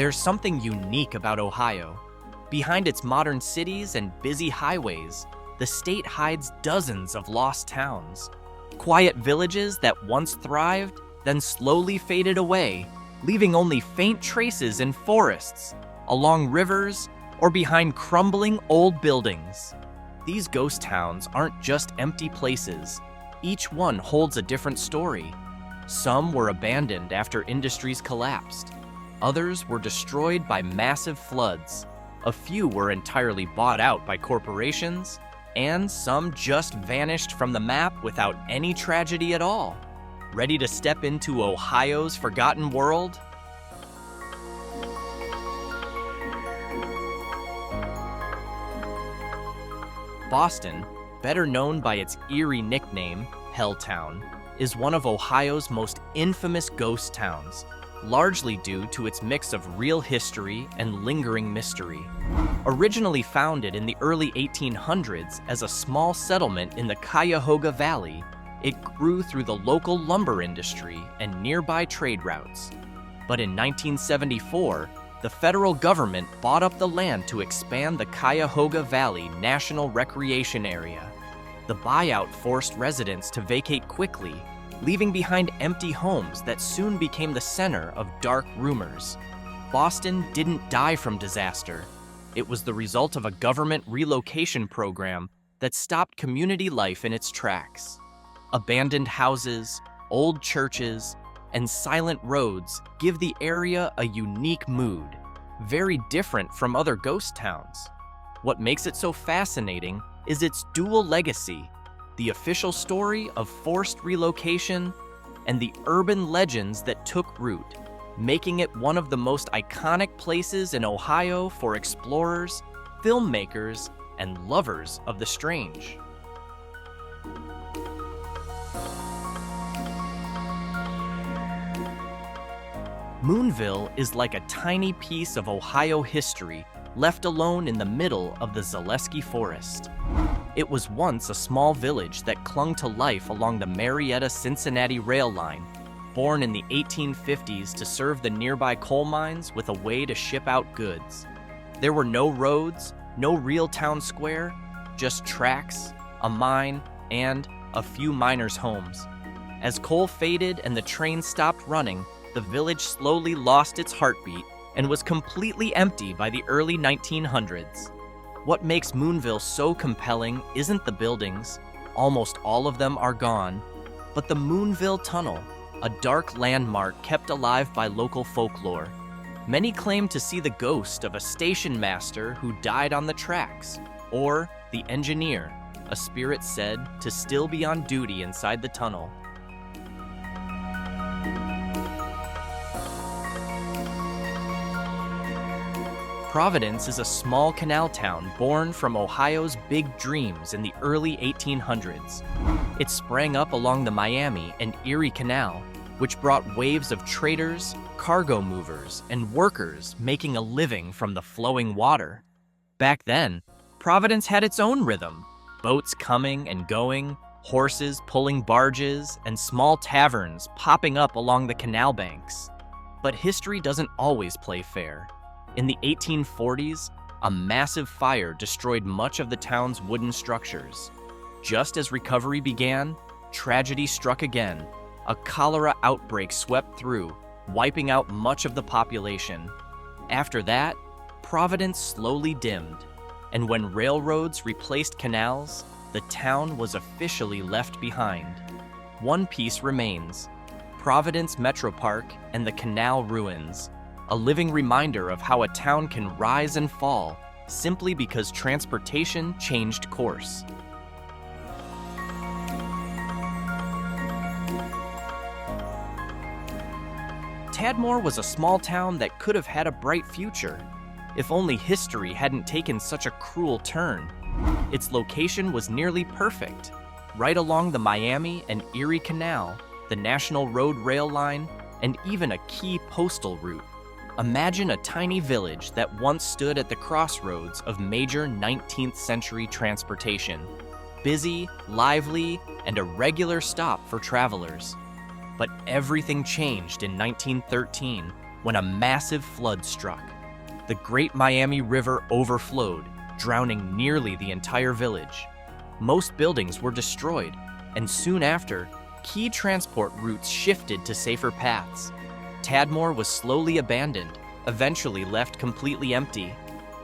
There's something unique about Ohio. Behind its modern cities and busy highways, the state hides dozens of lost towns. Quiet villages that once thrived, then slowly faded away, leaving only faint traces in forests, along rivers, or behind crumbling old buildings. These ghost towns aren't just empty places. Each one holds a different story. Some were abandoned after industries collapsed. Others were destroyed by massive floods. A few were entirely bought out by corporations, and some just vanished from the map without any tragedy at all. Ready to step into Ohio's forgotten world? Boston, better known by its eerie nickname, Helltown, is one of Ohio's most infamous ghost towns, largely due to its mix of real history and lingering mystery. Originally founded in the early 1800s as a small settlement in the Cuyahoga Valley, it grew through the local lumber industry and nearby trade routes. But in 1974, the federal government bought up the land to expand the Cuyahoga Valley National Recreation Area. The buyout forced residents to vacate quickly, leaving behind empty homes that soon became the center of dark rumors. Boston didn't die from disaster. It was the result of a government relocation program that stopped community life in its tracks. Abandoned houses, old churches, and silent roads give the area a unique mood, very different from other ghost towns. What makes it so fascinating is its dual legacy, the official story of forced relocation and the urban legends that took root, making it one of the most iconic places in Ohio for explorers, filmmakers, and lovers of the strange. Moonville is like a tiny piece of Ohio history left alone in the middle of the Zaleski Forest. It was once a small village that clung to life along the Marietta-Cincinnati rail line, born in the 1850s to serve the nearby coal mines with a way to ship out goods. There were no roads, no real town square, just tracks, a mine, and a few miners' homes. As coal faded and the train stopped running, the village slowly lost its heartbeat and was completely empty by the early 1900s. What makes Moonville so compelling isn't the buildings, almost all of them are gone, but the Moonville Tunnel, a dark landmark kept alive by local folklore. Many claim to see the ghost of a station master who died on the tracks, or the engineer, a spirit said to still be on duty inside the tunnel. Providence is a small canal town born from Ohio's big dreams in the early 1800s. It sprang up along the Miami and Erie Canal, which brought waves of traders, cargo movers, and workers making a living from the flowing water. Back then, Providence had its own rhythm, boats coming and going, horses pulling barges, and small taverns popping up along the canal banks. But history doesn't always play fair. In the 1840s, a massive fire destroyed much of the town's wooden structures. Just as recovery began, tragedy struck again. A cholera outbreak swept through, wiping out much of the population. After that, Providence slowly dimmed, and when railroads replaced canals, the town was officially left behind. One piece remains: Providence Metro Park and the canal ruins, a living reminder of how a town can rise and fall simply because transportation changed course. Tadmor was a small town that could have had a bright future, if only history hadn't taken such a cruel turn. Its location was nearly perfect, right along the Miami and Erie Canal, the National Road rail line, and even a key postal route. Imagine a tiny village that once stood at the crossroads of major 19th century transportation. Busy, lively, and a regular stop for travelers. But everything changed in 1913 when a massive flood struck. The Great Miami River overflowed, drowning nearly the entire village. Most buildings were destroyed, and soon after, key transport routes shifted to safer paths. Tadmor was slowly abandoned, eventually left completely empty.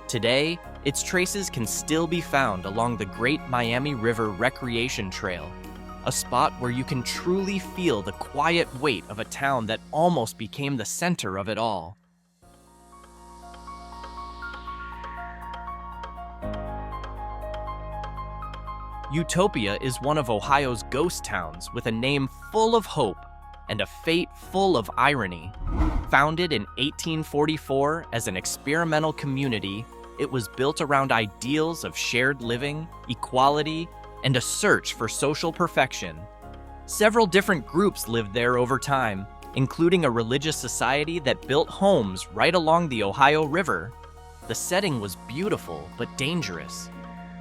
Today, its traces can still be found along the Great Miami River Recreation Trail, a spot where you can truly feel the quiet weight of a town that almost became the center of it all. Utopia is one of Ohio's ghost towns with a name full of hope and a fate full of irony. Founded in 1844 as an experimental community, it was built around ideals of shared living, equality, and a search for social perfection. Several different groups lived there over time, including a religious society that built homes right along the Ohio River. The setting was beautiful but dangerous.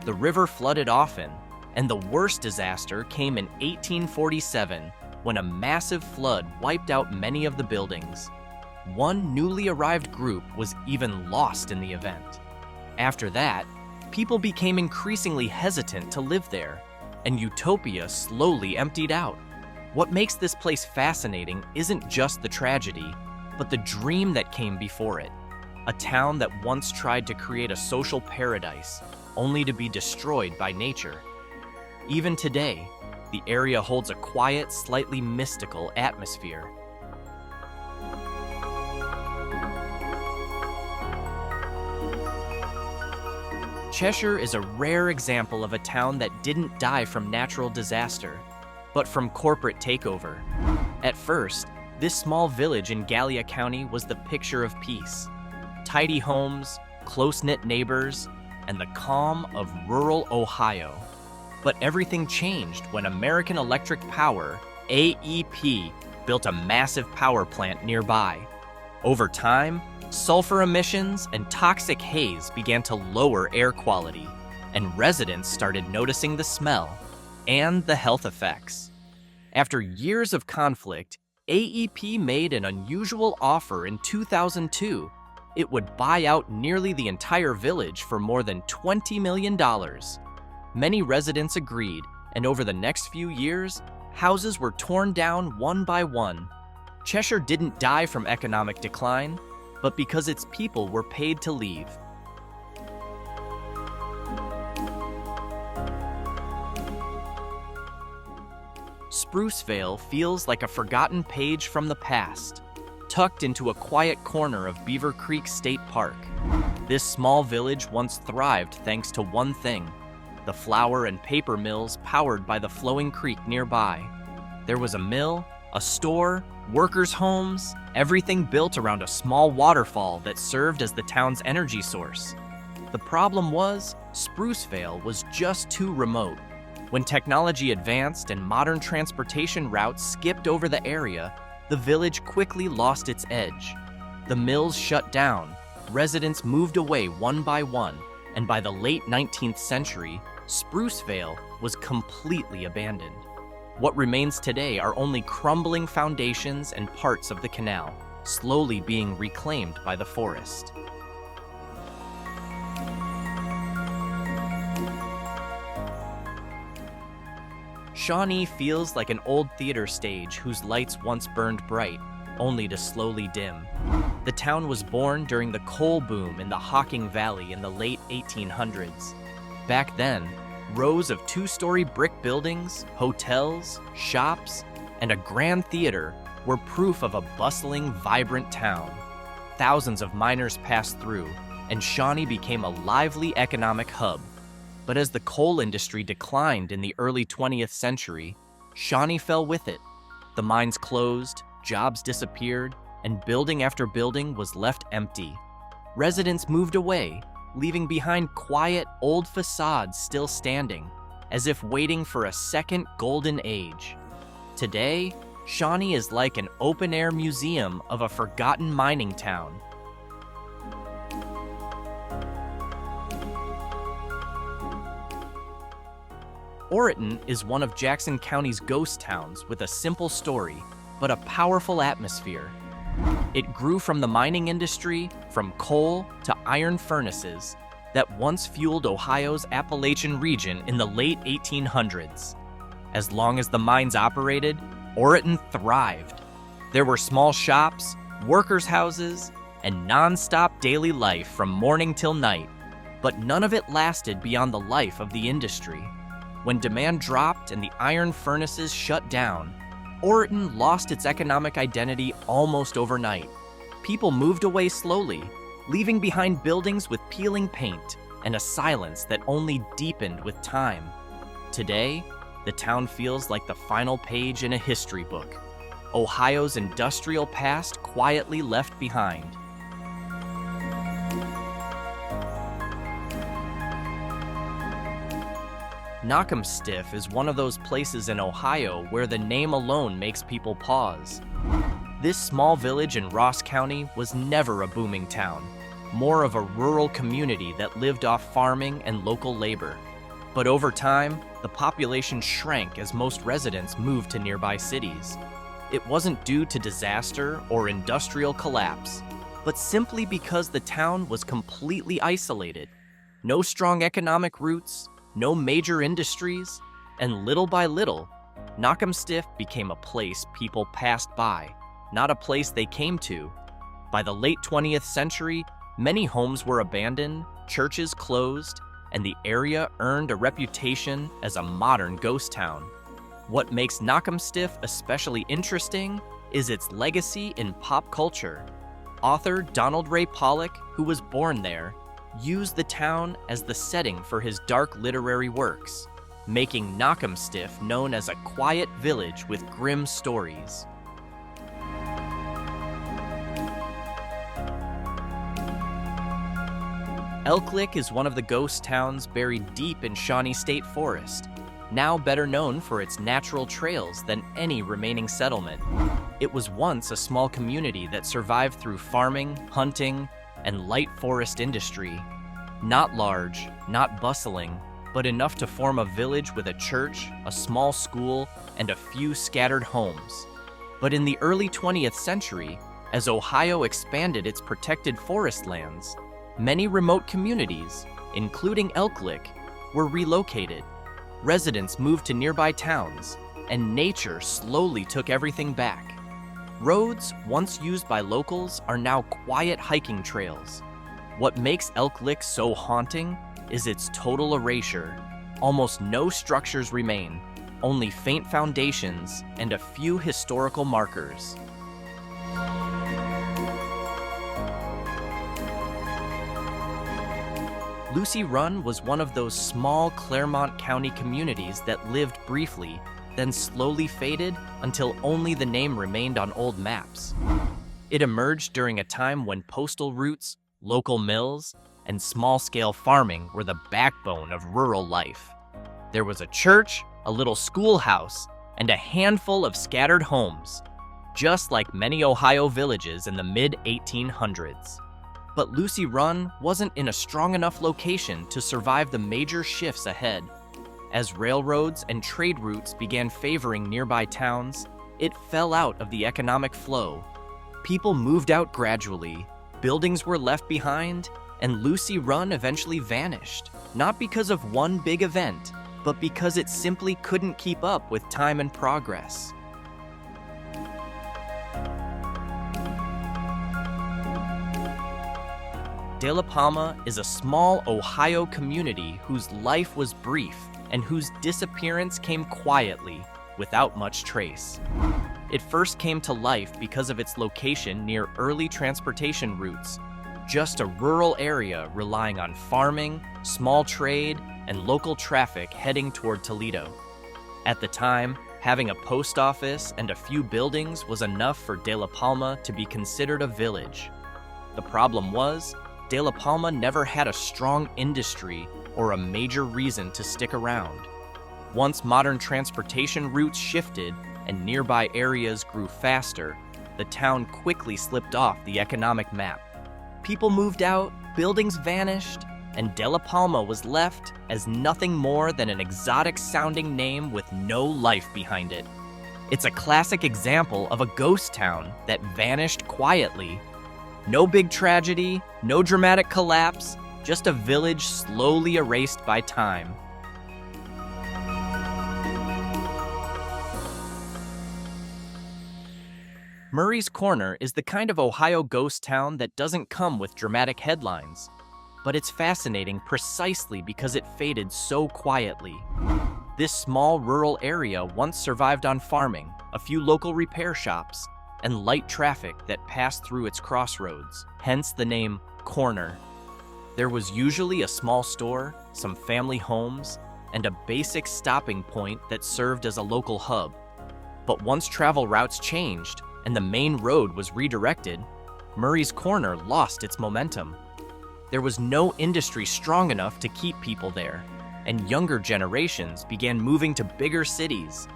The river flooded often, and the worst disaster came in 1847 when a massive flood wiped out many of the buildings. One newly arrived group was even lost in the event. After that, people became increasingly hesitant to live there, and Utopia slowly emptied out. What makes this place fascinating isn't just the tragedy, but the dream that came before it. A town that once tried to create a social paradise, only to be destroyed by nature. Even today, the area holds a quiet, slightly mystical atmosphere. Cheshire is a rare example of a town that didn't die from natural disaster, but from corporate takeover. At first, this small village in Gallia County was the picture of peace. Tidy homes, close-knit neighbors, and the calm of rural Ohio. But everything changed when American Electric Power, AEP, built a massive power plant nearby. Over time, sulfur emissions and toxic haze began to lower air quality, and residents started noticing the smell and the health effects. After years of conflict, AEP made an unusual offer in 2002. It would buy out nearly the entire village for more than $20 million. Many residents agreed, and over the next few years, houses were torn down one by one. Cheshire didn't die from economic decline, but because its people were paid to leave. Sprucevale feels like a forgotten page from the past, tucked into a quiet corner of Beaver Creek State Park. This small village once thrived thanks to one thing: the flour and paper mills powered by the flowing creek nearby. There was a mill, a store, workers' homes, everything built around a small waterfall that served as the town's energy source. The problem was, Sprucevale was just too remote. When technology advanced and modern transportation routes skipped over the area, the village quickly lost its edge. The mills shut down, residents moved away one by one, and by the late 19th century, Sprucevale was completely abandoned. What remains today are only crumbling foundations and parts of the canal, slowly being reclaimed by the forest. Shawnee feels like an old theater stage whose lights once burned bright, only to slowly dim. The town was born during the coal boom in the Hocking Valley in the late 1800s. Back then, rows of two-story brick buildings, hotels, shops, and a grand theater were proof of a bustling, vibrant town. Thousands of miners passed through, and Shawnee became a lively economic hub. But as the coal industry declined in the early 20th century, Shawnee fell with it. The mines closed, jobs disappeared, and building after building was left empty. Residents moved away, leaving behind quiet, old facades still standing, as if waiting for a second golden age. Today, Shawnee is like an open-air museum of a forgotten mining town. Oreton is one of Jackson County's ghost towns with a simple story, but a powerful atmosphere. It grew from the mining industry, from coal to iron furnaces, that once fueled Ohio's Appalachian region in the late 1800s. As long as the mines operated, Oreton thrived. There were small shops, workers' houses, and non-stop daily life from morning till night, but none of it lasted beyond the life of the industry. When demand dropped and the iron furnaces shut down, Oreton lost its economic identity almost overnight. People moved away slowly, leaving behind buildings with peeling paint and a silence that only deepened with time. Today, the town feels like the final page in a history book, Ohio's industrial past quietly left behind. Knockemstiff is one of those places in Ohio where the name alone makes people pause. This small village in Ross County was never a booming town, more of a rural community that lived off farming and local labor. But over time, the population shrank as most residents moved to nearby cities. It wasn't due to disaster or industrial collapse, but simply because the town was completely isolated. No strong economic roots, no major industries, and little by little, Knockemstiff became a place people passed by, not a place they came to. By the late 20th century, many homes were abandoned, churches closed, and the area earned a reputation as a modern ghost town. What makes Knockemstiff especially interesting is its legacy in pop culture. Author Donald Ray Pollock, who was born there, used the town as the setting for his dark literary works, making Knockemstiff known as a quiet village with grim stories. Elk Lick is one of the ghost towns buried deep in Shawnee State Forest, now better known for its natural trails than any remaining settlement. It was once a small community that survived through farming, hunting, and light forest industry. Not large, not bustling, but enough to form a village with a church, a small school, and a few scattered homes. But in the early 20th century, as Ohio expanded its protected forest lands, many remote communities, including Elk Lick, were relocated. Residents moved to nearby towns, and nature slowly took everything back. Roads once used by locals are now quiet hiking trails. What makes Elk Lick so haunting is its total erasure. Almost no structures remain, only faint foundations and a few historical markers. Lucy Run was one of those small Claremont County communities that lived briefly, then slowly faded until only the name remained on old maps. It emerged during a time when postal routes, local mills, and small-scale farming were the backbone of rural life. There was a church, a little schoolhouse, and a handful of scattered homes, just like many Ohio villages in the mid-1800s. But Lucy Run wasn't in a strong enough location to survive the major shifts ahead. As railroads and trade routes began favoring nearby towns, it fell out of the economic flow. People moved out gradually, buildings were left behind, and Lucy Run eventually vanished, not because of one big event, but because it simply couldn't keep up with time and progress. De La Palma is a small Ohio community whose life was brief and whose disappearance came quietly, without much trace. It first came to life because of its location near early transportation routes, just a rural area relying on farming, small trade, and local traffic heading toward Toledo. At the time, having a post office and a few buildings was enough for De La Palma to be considered a village. The problem was, De La Palma never had a strong industry or a major reason to stick around. Once modern transportation routes shifted and nearby areas grew faster, the town quickly slipped off the economic map. People moved out, buildings vanished, and De La Palma was left as nothing more than an exotic-sounding name with no life behind it. It's a classic example of a ghost town that vanished quietly. No big tragedy, no dramatic collapse, just a village slowly erased by time. Murray's Corner is the kind of Ohio ghost town that doesn't come with dramatic headlines, but it's fascinating precisely because it faded so quietly. This small rural area once survived on farming, a few local repair shops, and light traffic that passed through its crossroads, hence the name Corner. There was usually a small store, some family homes, and a basic stopping point that served as a local hub. But once travel routes changed and the main road was redirected, Murray's Corner lost its momentum. There was no industry strong enough to keep people there, and younger generations began moving to bigger cities.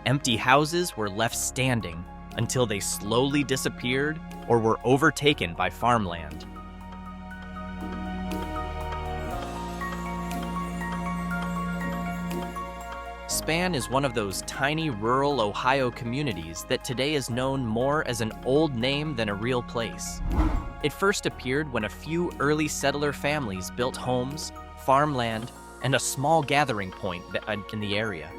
Empty houses were left standing until they slowly disappeared or were overtaken by farmland. Spann is one of those tiny rural Ohio communities that today is known more as an old name than a real place. It first appeared when a few early settler families built homes, farmland, and a small gathering point in the area.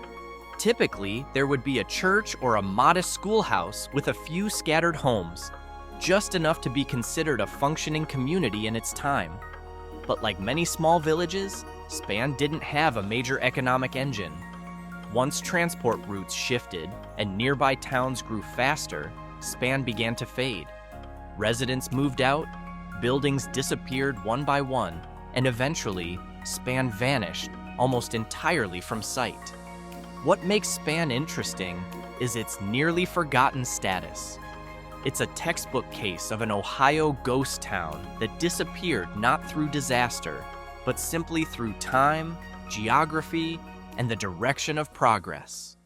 Typically, there would be a church or a modest schoolhouse with a few scattered homes, just enough to be considered a functioning community in its time. But like many small villages, Spann didn't have a major economic engine. Once transport routes shifted and nearby towns grew faster, Spann began to fade. Residents moved out, buildings disappeared one by one, and eventually, Spann vanished almost entirely from sight. What makes Spann interesting is its nearly forgotten status. It's a textbook case of an Ohio ghost town that disappeared not through disaster, but simply through time, geography, and the direction of progress.